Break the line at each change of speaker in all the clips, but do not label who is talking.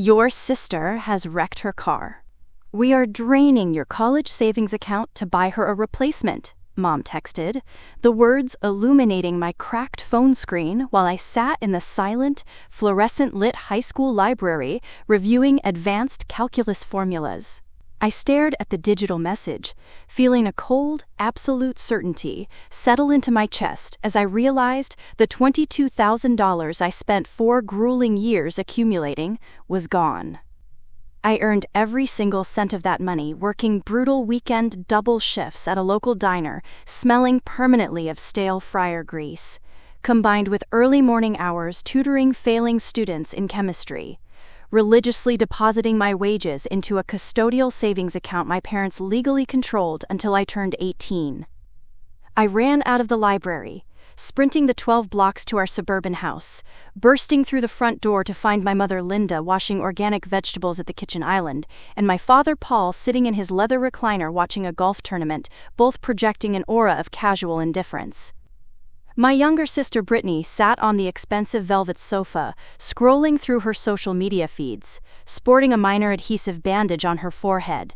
Your sister has wrecked her car. We are draining your college savings account to buy her a replacement, Mom texted, the words illuminating my cracked phone screen while I sat in the silent, fluorescent-lit high school library reviewing advanced calculus formulas. I stared at the digital message, feeling a cold, absolute certainty settle into my chest as I realized the $22,000 I spent 4 grueling years accumulating was gone. I earned every single cent of that money working brutal weekend double shifts at a local diner, smelling permanently of stale fryer grease, combined with early morning hours tutoring failing students in chemistry, religiously depositing my wages into a custodial savings account my parents legally controlled until I turned 18. I ran out of the library, sprinting the 12 blocks to our suburban house, bursting through the front door to find my mother Linda washing organic vegetables at the kitchen island, and my father Paul sitting in his leather recliner watching a golf tournament, both projecting an aura of casual indifference. My younger sister Brittany sat on the expensive velvet sofa, scrolling through her social media feeds, sporting a minor adhesive bandage on her forehead,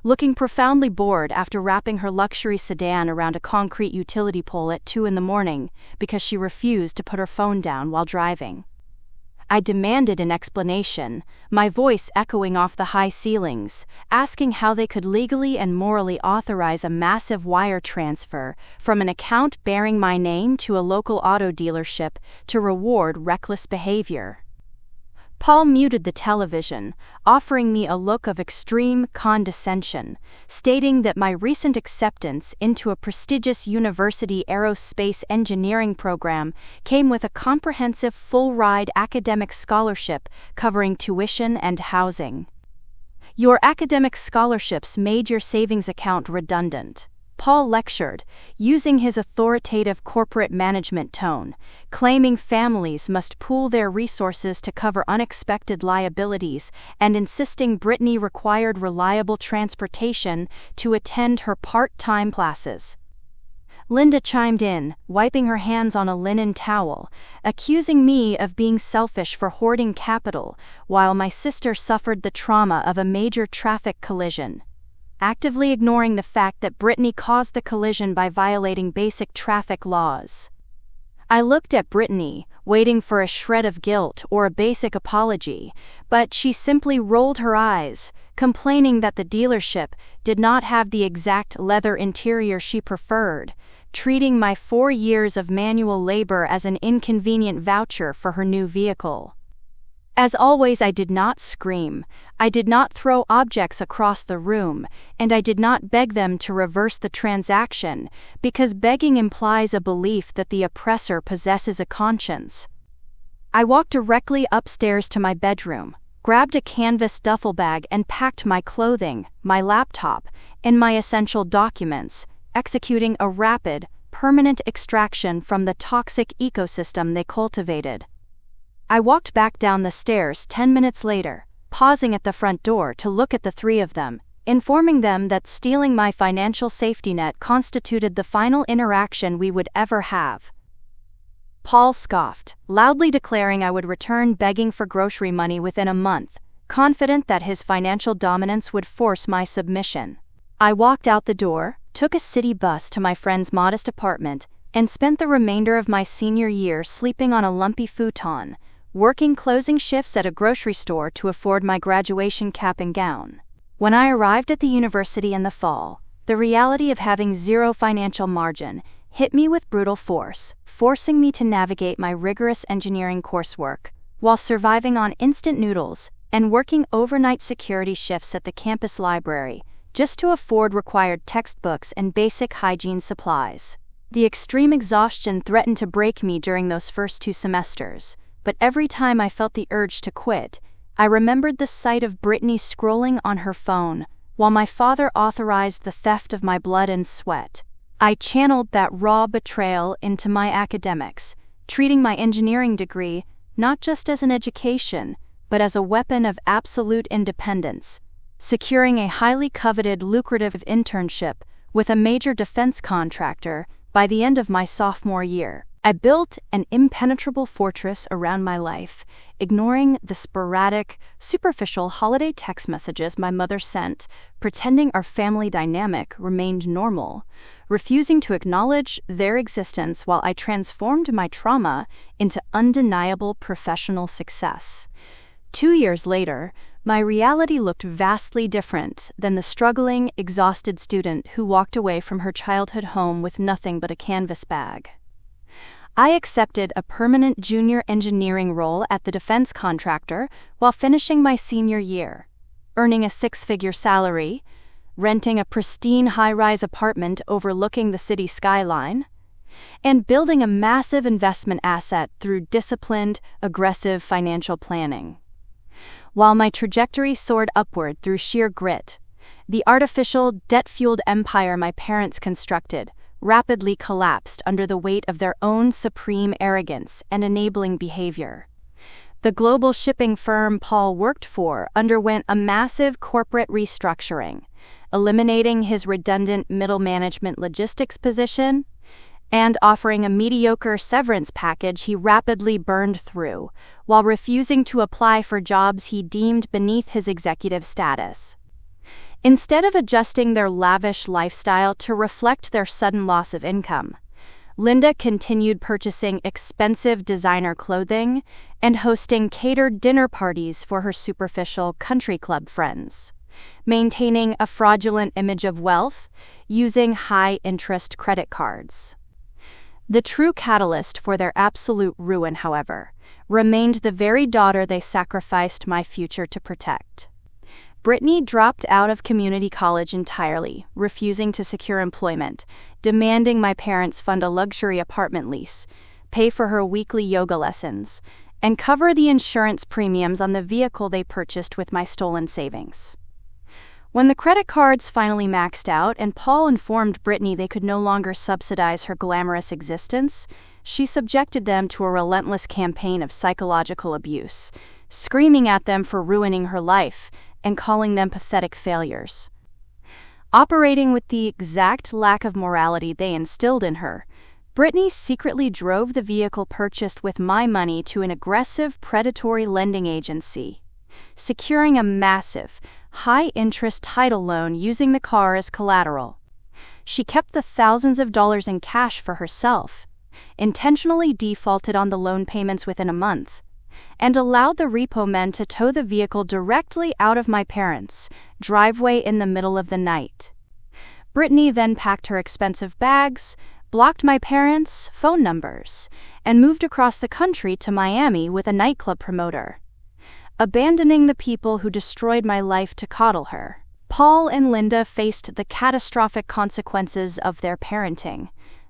looking profoundly bored after wrapping her luxury sedan around a concrete utility pole at 2 a.m. because she refused to put her phone down while driving. I demanded an explanation, my voice echoing off the high ceilings, asking how they could legally and morally authorize a massive wire transfer from an account bearing my name to a local auto dealership to reward reckless behavior. Paul muted the television, offering me a look of extreme condescension, stating that my recent acceptance into a prestigious university aerospace engineering program came with a comprehensive full-ride academic scholarship covering tuition and housing. Your academic scholarships made your savings account redundant, Paul lectured, using his authoritative corporate management tone, claiming families must pool their resources to cover unexpected liabilities and insisting Brittany required reliable transportation to attend her part-time classes. Linda chimed in, wiping her hands on a linen towel, accusing me of being selfish for hoarding capital, while my sister suffered the trauma of a major traffic collision, actively ignoring the fact that Brittany caused the collision by violating basic traffic laws. I looked at Brittany, waiting for a shred of guilt or a basic apology, but she simply rolled her eyes, complaining that the dealership did not have the exact leather interior she preferred, treating my 4 years of manual labor as an inconvenient voucher for her new vehicle. As always, I did not scream, I did not throw objects across the room, and I did not beg them to reverse the transaction, because begging implies a belief that the oppressor possesses a conscience. I walked directly upstairs to my bedroom, grabbed a canvas duffel bag and packed my clothing, my laptop, and my essential documents, executing a rapid, permanent extraction from the toxic ecosystem they cultivated. I walked back down the stairs 10 minutes later, pausing at the front door to look at the 3 of them, informing them that stealing my financial safety net constituted the final interaction we would ever have. Paul scoffed, loudly declaring I would return begging for grocery money within a month, confident that his financial dominance would force my submission. I walked out the door, took a city bus to my friend's modest apartment, and spent the remainder of my senior year sleeping on a lumpy futon, working closing shifts at a grocery store to afford my graduation cap and gown. When I arrived at the university in the fall, the reality of having zero financial margin hit me with brutal force, forcing me to navigate my rigorous engineering coursework while surviving on instant noodles and working overnight security shifts at the campus library just to afford required textbooks and basic hygiene supplies. The extreme exhaustion threatened to break me during those first 2 semesters, but every time I felt the urge to quit, I remembered the sight of Brittany scrolling on her phone while my father authorized the theft of my blood and sweat. I channeled that raw betrayal into my academics, treating my engineering degree not just as an education, but as a weapon of absolute independence, securing a highly coveted lucrative internship with a major defense contractor by the end of my sophomore year. I built an impenetrable fortress around my life, ignoring the sporadic, superficial holiday text messages my mother sent, pretending our family dynamic remained normal, refusing to acknowledge their existence while I transformed my trauma into undeniable professional success. 2 years later, my reality looked vastly different than the struggling, exhausted student who walked away from her childhood home with nothing but a canvas bag. I accepted a permanent junior engineering role at the defense contractor while finishing my senior year, earning a 6-figure salary, renting a pristine high-rise apartment overlooking the city skyline, and building a massive investment asset through disciplined, aggressive financial planning. While my trajectory soared upward through sheer grit, the artificial, debt-fueled empire my parents constructed rapidly collapsed under the weight of their own supreme arrogance and enabling behavior. The global shipping firm Paul worked for underwent a massive corporate restructuring, eliminating his redundant middle management logistics position and offering a mediocre severance package he rapidly burned through, while refusing to apply for jobs he deemed beneath his executive status. Instead of adjusting their lavish lifestyle to reflect their sudden loss of income, Linda continued purchasing expensive designer clothing and hosting catered dinner parties for her superficial country club friends, maintaining a fraudulent image of wealth using high-interest credit cards. The true catalyst for their absolute ruin, however, remained the very daughter they sacrificed my future to protect. Brittany dropped out of community college entirely, refusing to secure employment, demanding my parents fund a luxury apartment lease, pay for her weekly yoga lessons, and cover the insurance premiums on the vehicle they purchased with my stolen savings. When the credit cards finally maxed out and Paul informed Brittany they could no longer subsidize her glamorous existence, she subjected them to a relentless campaign of psychological abuse, screaming at them for ruining her life and calling them pathetic failures. Operating with the exact lack of morality they instilled in her, Brittany secretly drove the vehicle purchased with my money to an aggressive predatory lending agency, securing a massive, high-interest title loan using the car as collateral. She kept the thousands of dollars in cash for herself, intentionally defaulted on the loan payments within a month, and allowed the repo men to tow the vehicle directly out of my parents' driveway in the middle of the night. Brittany then packed her expensive bags, blocked my parents' phone numbers, and moved across the country to Miami with a nightclub promoter, abandoning the people who destroyed my life to coddle her. Paul and Linda faced the catastrophic consequences of their parenting,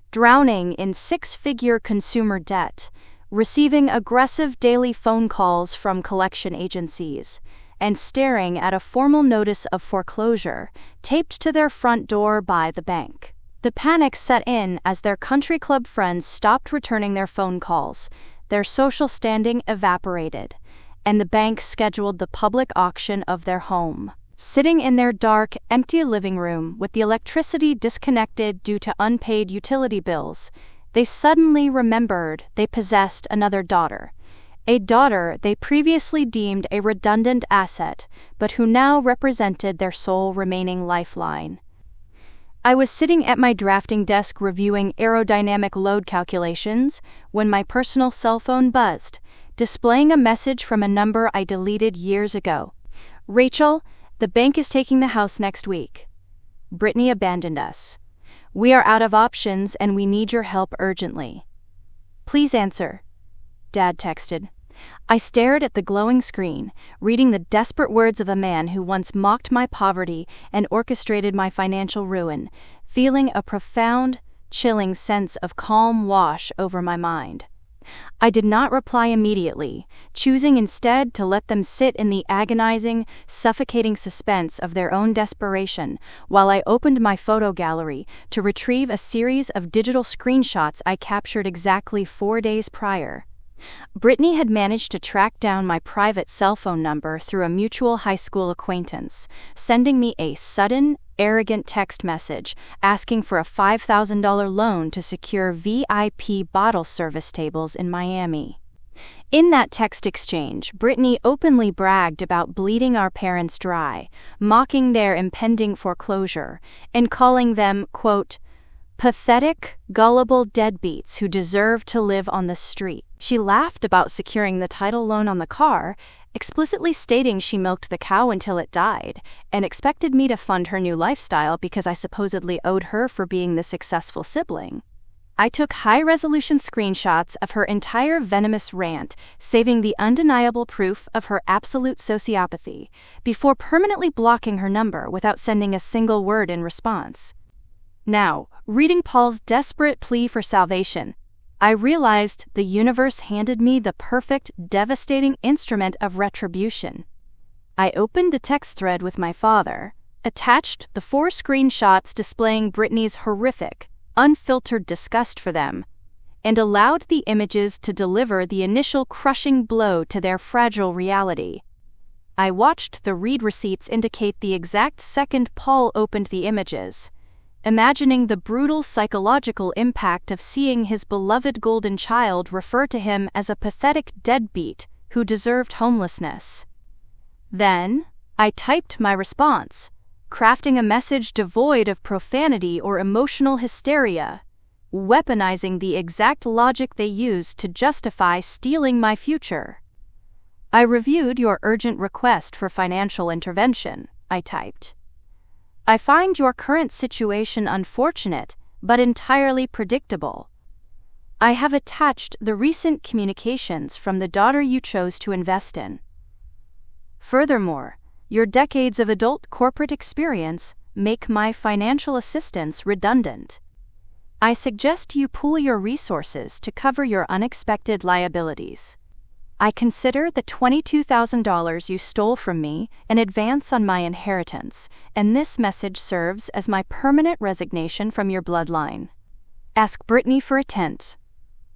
drowning in 6-figure consumer debt, receiving aggressive daily phone calls from collection agencies, and staring at a formal notice of foreclosure taped to their front door by the bank. The panic set in as their country club friends stopped returning their phone calls, their social standing evaporated, and the bank scheduled the public auction of their home. Sitting in their dark, empty living room with the electricity disconnected due to unpaid utility bills, they suddenly remembered they possessed another daughter, a daughter they previously deemed a redundant asset, but who now represented their sole remaining lifeline. I was sitting at my drafting desk reviewing aerodynamic load calculations when my personal cell phone buzzed, displaying a message from a number I deleted years ago. "Rachel, the bank is taking the house next week. Brittany abandoned us. We are out of options and we need your help urgently. Please answer," Dad texted. I stared at the glowing screen, reading the desperate words of a man who once mocked my poverty and orchestrated my financial ruin, feeling a profound, chilling sense of calm wash over my mind. I did not reply immediately, choosing instead to let them sit in the agonizing, suffocating suspense of their own desperation while I opened my photo gallery to retrieve a series of digital screenshots I captured exactly 4 days prior. Brittany had managed to track down my private cell phone number through a mutual high school acquaintance, sending me a sudden, arrogant text message asking for a $5,000 loan to secure VIP bottle service tables in Miami. In that text exchange, Brittany openly bragged about bleeding our parents dry, mocking their impending foreclosure, and calling them, quote, pathetic, gullible deadbeats who deserve to live on the street. She laughed about securing the title loan on the car, explicitly stating she milked the cow until it died, and expected me to fund her new lifestyle because I supposedly owed her for being the successful sibling. I took high-resolution screenshots of her entire venomous rant, saving the undeniable proof of her absolute sociopathy, before permanently blocking her number without sending a single word in response. Now, reading Paul's desperate plea for salvation, I realized the universe handed me the perfect, devastating instrument of retribution. I opened the text thread with my father, attached the 4 screenshots displaying Brittany's horrific, unfiltered disgust for them, and allowed the images to deliver the initial crushing blow to their fragile reality. I watched the read receipts indicate the exact second Paul opened the images, imagining the brutal psychological impact of seeing his beloved golden child refer to him as a pathetic deadbeat who deserved homelessness. Then, I typed my response, crafting a message devoid of profanity or emotional hysteria, weaponizing the exact logic they used to justify stealing my future. I reviewed your urgent request for financial intervention, I typed. I find your current situation unfortunate, but entirely predictable. I have attached the recent communications from the daughter you chose to invest in. Furthermore, your decades of adult corporate experience make my financial assistance redundant. I suggest you pool your resources to cover your unexpected liabilities. I consider the $22,000 you stole from me an advance on my inheritance, and this message serves as my permanent resignation from your bloodline. Ask Brittany for a tent.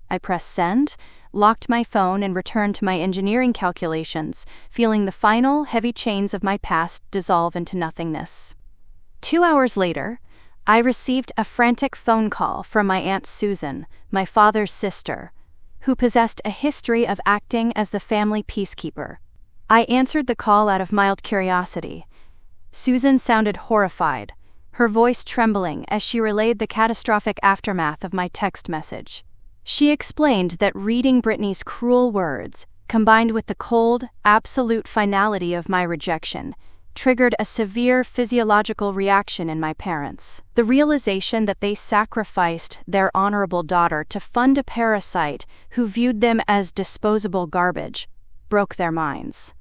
I pressed send, locked my phone, and returned to my engineering calculations, feeling the final, heavy chains of my past dissolve into nothingness. 2 hours later, I received a frantic phone call from my Aunt Susan, my father's sister, who possessed a history of acting as the family peacekeeper. I answered the call out of mild curiosity. Susan sounded horrified, her voice trembling as she relayed the catastrophic aftermath of my text message. She explained that reading Brittany's cruel words, combined with the cold, absolute finality of my rejection, triggered a severe physiological reaction in my parents. The realization that they sacrificed their honorable daughter to fund a parasite who viewed them as disposable garbage broke their minds.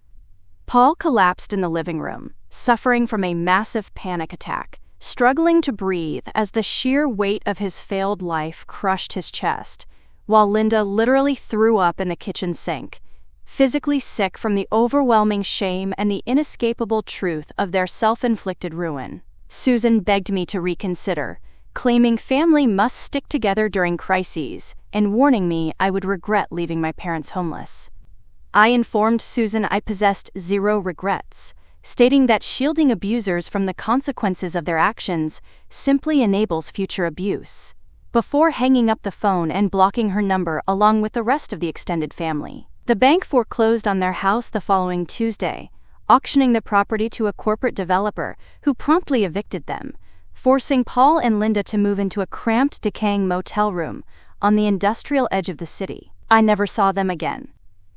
Paul collapsed in the living room, suffering from a massive panic attack, struggling to breathe as the sheer weight of his failed life crushed his chest, while Linda literally threw up in the kitchen sink, physically sick from the overwhelming shame and the inescapable truth of their self-inflicted ruin. Susan begged me to reconsider, claiming family must stick together during crises, and warning me I would regret leaving my parents homeless. I informed Susan I possessed zero regrets, stating that shielding abusers from the consequences of their actions simply enables future abuse, before hanging up the phone and blocking her number along with the rest of the extended family. The bank foreclosed on their house the following Tuesday, auctioning the property to a corporate developer who promptly evicted them, forcing Paul and Linda to move into a cramped, decaying motel room on the industrial edge of the city. I never saw them again.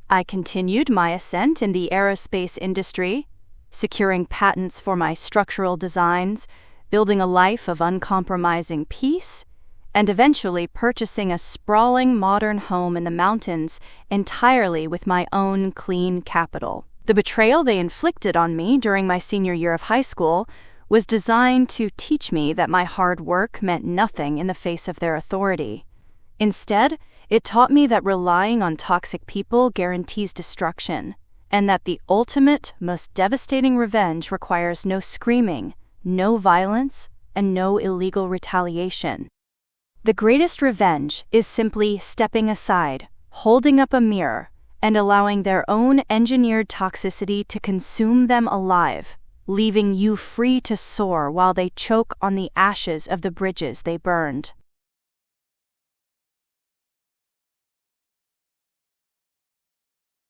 I continued my ascent in the aerospace industry, securing patents for my structural designs, building a life of uncompromising peace, and eventually purchasing a sprawling modern home in the mountains entirely with my own clean capital. The betrayal they inflicted on me during my senior year of high school was designed to teach me that my hard work meant nothing in the face of their authority. Instead, it taught me that relying on toxic people guarantees destruction, and that the ultimate, most devastating revenge requires no screaming, no violence, and no illegal retaliation. The greatest revenge is simply stepping aside, holding up a mirror and allowing their own engineered toxicity to consume them alive, leaving you free to soar while they choke on the ashes of the bridges they burned.